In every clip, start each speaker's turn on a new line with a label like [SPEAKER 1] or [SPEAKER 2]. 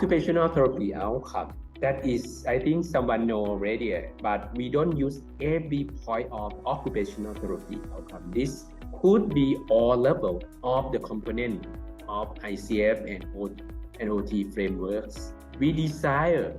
[SPEAKER 1] occupational therapy outcome. That is, I think someone know already, but we don't use every point of occupational therapy outcome. This could be all level of the component of ICF and OT frameworks. We desire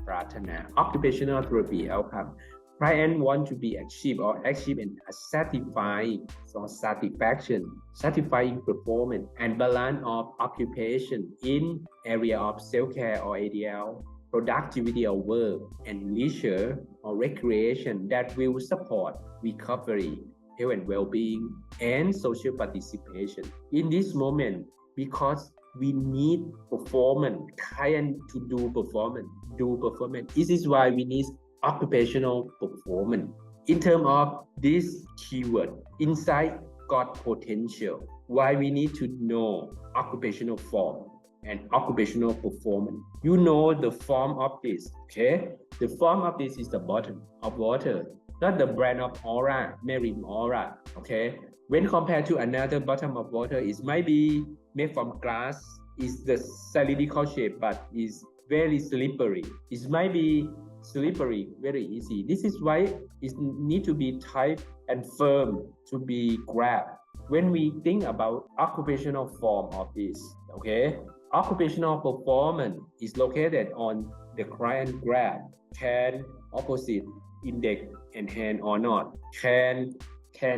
[SPEAKER 1] pratana, occupational therapy outcome. Client want to be achieve and satisfying or satisfying performance and balance of occupation in area of self-care or ADL, productivity of work, and leisure or recreation that will support recovery, health and well-being, and social participation. In this moment, because we need performance, client to do performance. This is why we need occupational performance. In terms of this keyword, insight got potential. Why we need to know occupational form and occupational performance. You know the form of this, okay? The form of this is the bottle of water, not the brand of Aura, Marine Aura, okay? When compared to another bottom of water, it might be made from glass, is the cylindrical shape, but is very slippery. It might be slippery, very easy. This is why it need to be tight and firm to be grabbed. When we think about occupational form of this, okay, occupational performance is located on the client grab, can opposite index and hand or not, can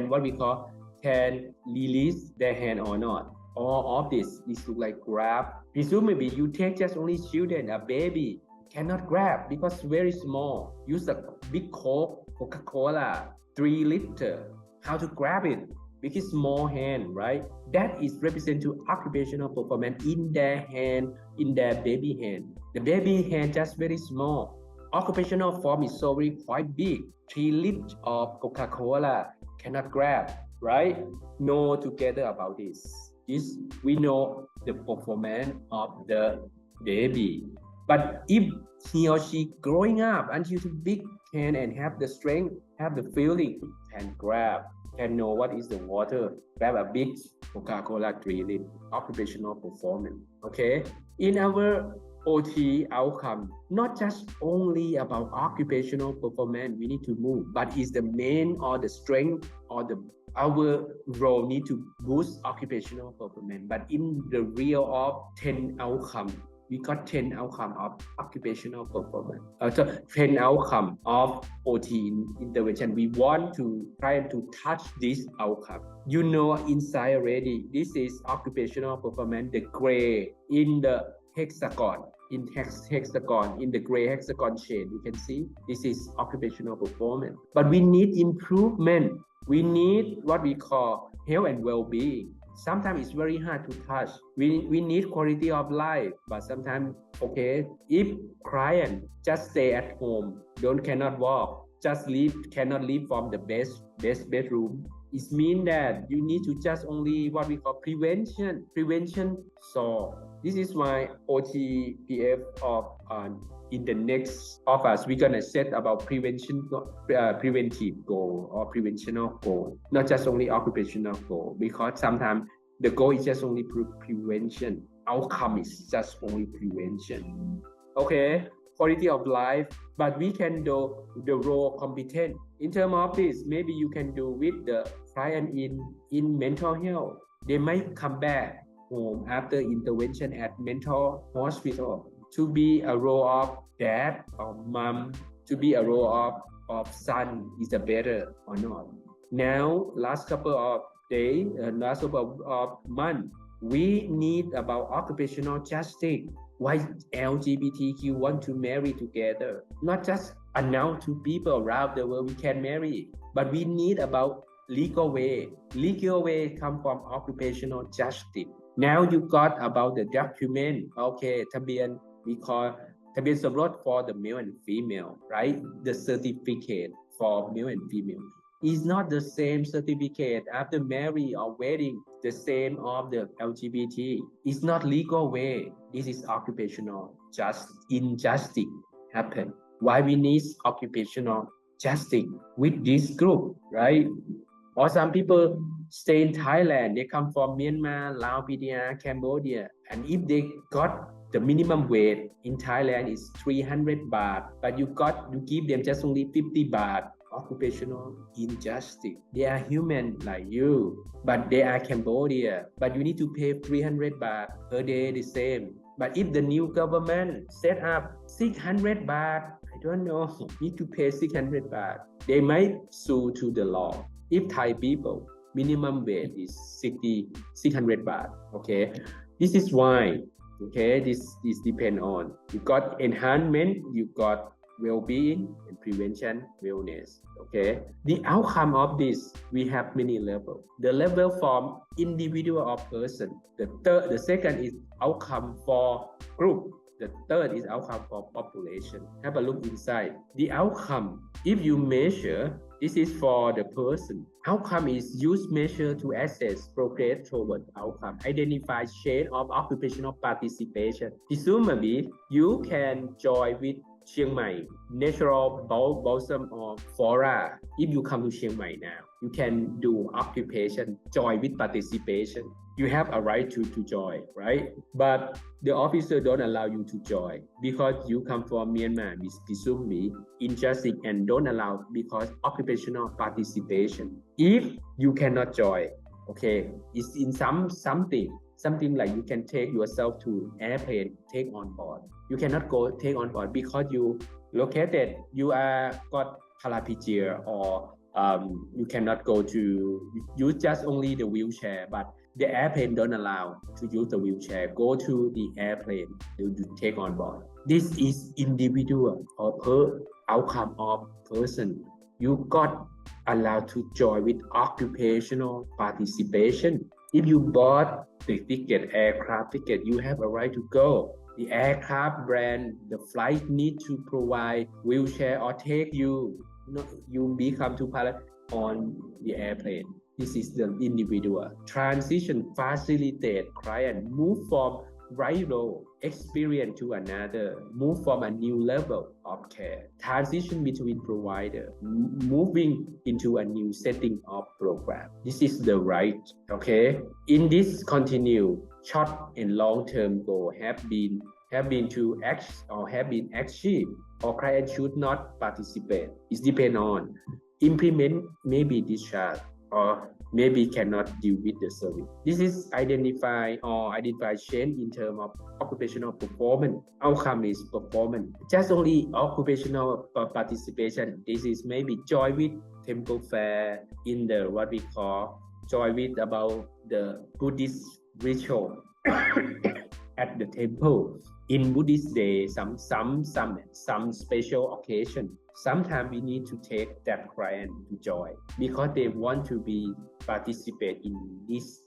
[SPEAKER 1] what we call can release their hand or not. All of this look like grab. Presumably you take just only children, a baby cannot grab because very small. Use a big Coca-Cola 3 liter. How to grab it? Because small hand, right? That is represent to occupational performance in their hand, in their baby hand. The baby hand just very small. Occupational form is so very quite big. 3 liters of Coca-Cola cannot grab, right? Know together about this. This we know the performance of the baby. But if he or she growing up until too big can and have the strength, have the feeling, can grab, can know what is the water, grab a big Coca-Cola 3 liter, occupational performance. Okay, in our OT outcome, not just only about occupational performance, we need to move, but is the main or the strength or our role need to boost occupational performance. But in the real of 10 outcome, we got 10 outcome of occupational performance. So 10 outcome of OT intervention. We want to try to touch this outcome. You know inside already, this is occupational performance, the gray in the hexagon. In the gray hexagon shade, you can see this is occupational performance. But we need improvement. We need what we call health and well-being. Sometimes it's very hard to touch. We need quality of life, but sometimes, okay, if client just stay at home, cannot walk, cannot leave from the best bedroom, it means that you need to just only what we call prevention. So this is why OTPF of in the next of us, we're gonna set about preventive goal or preventional goal, not just only occupational goal, because sometimes the goal is just only prevention. Outcome is just only prevention. Okay, quality of life, but we can do the role competent. In terms of this, maybe you can do with the client in mental health. They might come back home after intervention at mental hospital to be a role of dad or mom, to be a role of son is a better or not. Now, last couple of days, last couple of months, we need about occupational justice. Why LGBTQ want to marry together? Not just announce to people around the world we can marry, but we need about legal way. Legal way come from occupational justice. Now you got about the document. Okay, ทะเบียน we call ทะเบียนสมรส for the male and female, right? The certificate for male and female is not the same certificate after marriage or wedding, the same of the LGBT. It's not legal way. This is occupational injustice happen. Why we need occupational justice with this group, right? Or some people stay in Thailand, they come from Myanmar, Laos, PDR, Cambodia, and if they got the minimum wage in Thailand is 300 baht, but you give them just only 50 baht. Occupational injustice. They are human like you, but they are Cambodia. But you need to pay 300 baht per day the same. But if the new government set up 600 baht, I don't know, need to pay 600 baht. They might sue to the law. If Thai people minimum wage is 600 baht, okay, this is why, okay, this depend on you got enhancement, you got well-being and prevention wellness. Okay, the outcome of this, we have many levels. The level from individual or person. The second is outcome for group. The third is outcome for population. Have a look inside. The outcome, if you measure, this is for the person. Outcome is used measure to assess progress toward outcome. Identify chain of occupational participation. Presumably, you can join with Chiang Mai natural balsam or flora. If you come to Chiang Mai now, you can do occupation, join with participation. You have a right to join, right? But the officer don't allow you to join because you come from Myanmar, presumably injustice, and don't allow because occupational participation. If you cannot join, okay, it's in something like you can take yourself to airplane, take on board. You cannot go take on board because you located, you are got paraplegia or you cannot go to use just only the wheelchair, but the airplane don't allow to use the wheelchair. Go to the airplane to take on board. This is individual or per outcome of person. You got allowed to join with occupational participation. If you bought the ticket, aircraft ticket, you have a right to go. The aircraft brand, the flight need to provide wheelchair or take you. You become to pilot on the airplane. This is the individual. Transition facilitate client move from right role experience to another, move from a new level of care. Transition between provider, moving into a new setting of program. This is the right, okay? In this continue, short and long-term goal have been to act or have been achieved, or client should not participate. It depends on implement, maybe discharge, or maybe cannot deal with the service. This is identify change in terms of occupational performance. Outcome is performance. Just only occupational participation. This is maybe join with temple fair in the what we call join with about the Buddhist ritual at the temple. In Buddhist day, some special occasion. Sometimes we need to take that client to join because they want to be participate in this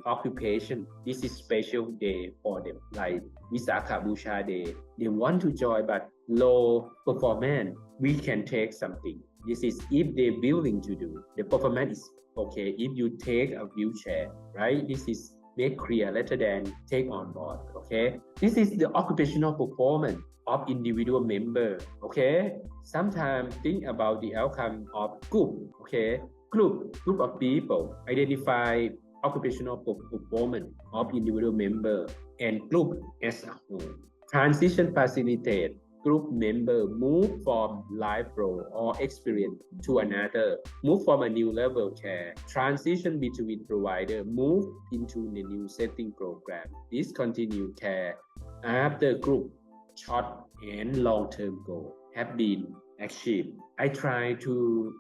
[SPEAKER 1] occupation. This is special day for them, like Visakha Busha Day. They want to join, but low performance, we can take something. This is if they're willing to do. The performance is okay if you take a wheelchair, right? This is make clear rather than take on board, okay? This is the occupational performance of individual member, okay? Sometimes think about the outcome of group, okay? Group of people, identify occupational performance of individual member and group as a whole. Transition facilitate group member move from life role or experience to another, move from a new level care, transition between provider, move into the new setting program. Discontinued care after group short and long-term goal have been achieved. I try to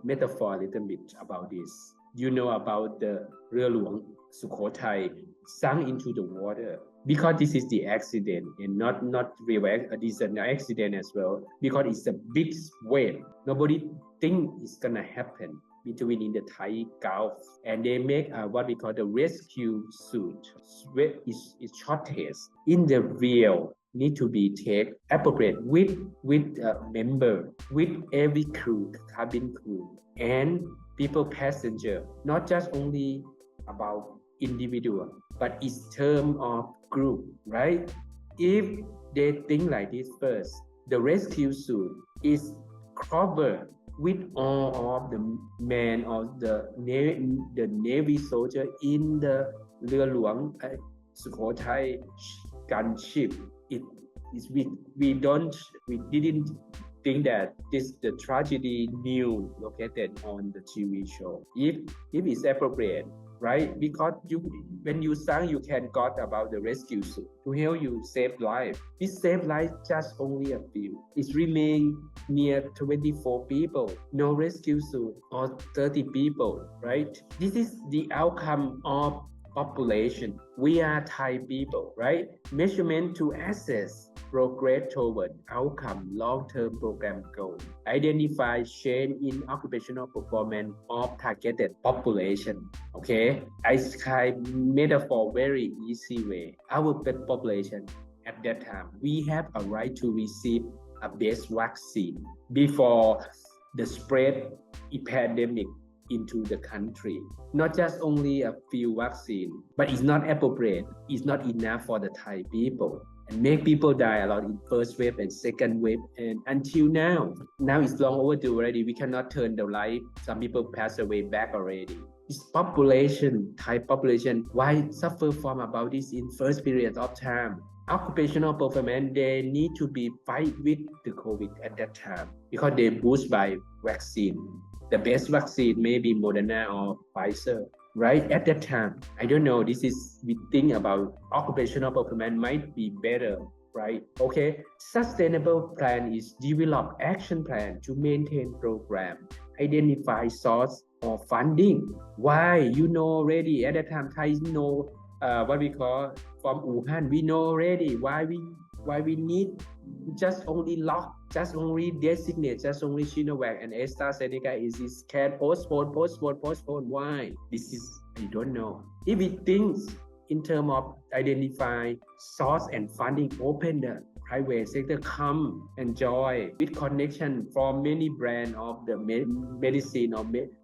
[SPEAKER 1] metaphor a little bit about this. You know about the Ria Luang Sukhothai sunk into the water because this is the accident and not real this is an accident as well because it's a big wave. Nobody think it's gonna happen between in the Thai Gulf, and they make what we call the rescue suit. Is shortage in the real need to be take appropriate with member, with every crew, cabin crew, and people passenger, not just only about individual, but it's term of group, right? If they think like this first, the rescue suit is covered with all of the men or the Navy soldier in the Ria Luang Sukhothai gunship. It is we didn't think that the tragedy news located on the TV show. If it's appropriate, right? Because when you sang, you can got about the rescue suit to help you save life. This save life just only a few. It remain near 24 people, no rescue suit or 30 people, right? This is the outcome of population. We are Thai people, right? Measurement to assess progress toward outcome long-term program goal. Identify change in occupational performance of targeted population. Okay, I describe metaphor very easy way. Our population at that time, we have a right to receive a best vaccine before the spread epidemic into the country. Not just only a few vaccines, but it's not appropriate. It's not enough for the Thai people. And make people die a lot in first wave and second wave, and until now it's long overdue already. We cannot turn the life. Some people pass away back already. This population, Thai population, why suffer from about this in first period of time? Occupational performance, they need to be fight with the COVID at that time because they boost by vaccine. The best vaccine may be Moderna or Pfizer. Right at that time, I don't know. This is we think about occupational performance might be better, right? Okay, sustainable plan is develop action plan to maintain program, identify source or funding. Why you know already at that time, Thai know what we call from Wuhan. We know already why we need just only lock, just only designate, just only Sinovac and AstraZeneca is can postpone. Why? This is, I don't know. If we think in terms of identify source and funding, open the private sector, come enjoy with connection from many brand of the medicine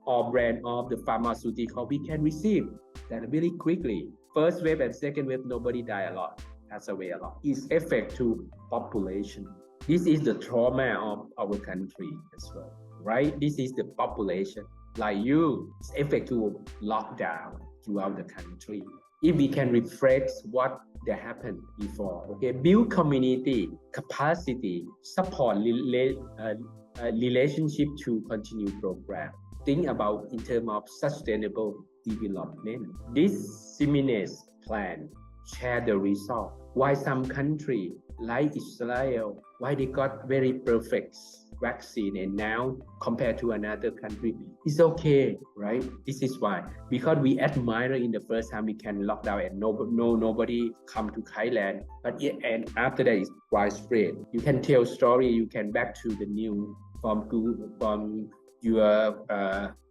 [SPEAKER 1] or brand of the pharmaceutical, we can receive that really quickly. First wave and second wave, nobody die a lot. Pass away a lot. Its effect to population. This is the trauma of our country as well, right? This is the population. Like you, its effect to lockdown throughout the country. If we can reflect what that happened before, okay, build community capacity, support relationship to continue program. Think about in terms of sustainable development. This Siemens plan share the result. Why some country like Israel, why they got very perfect vaccine and now compared to another country, it's okay, right? This is why, because we admire in the first time we can lock down and nobody come to Thailand, and after that it's widespread. You can tell story, you can back to the news from your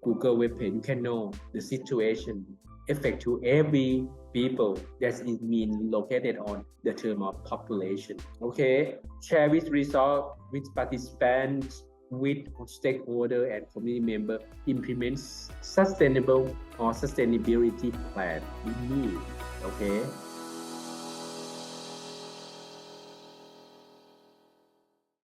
[SPEAKER 1] Google webpage, you can know the situation effect to every people that is mean located on the term of population. Okay, share with result with participants, with stakeholder and community member, implement sustainable or sustainability plan we need. Okay.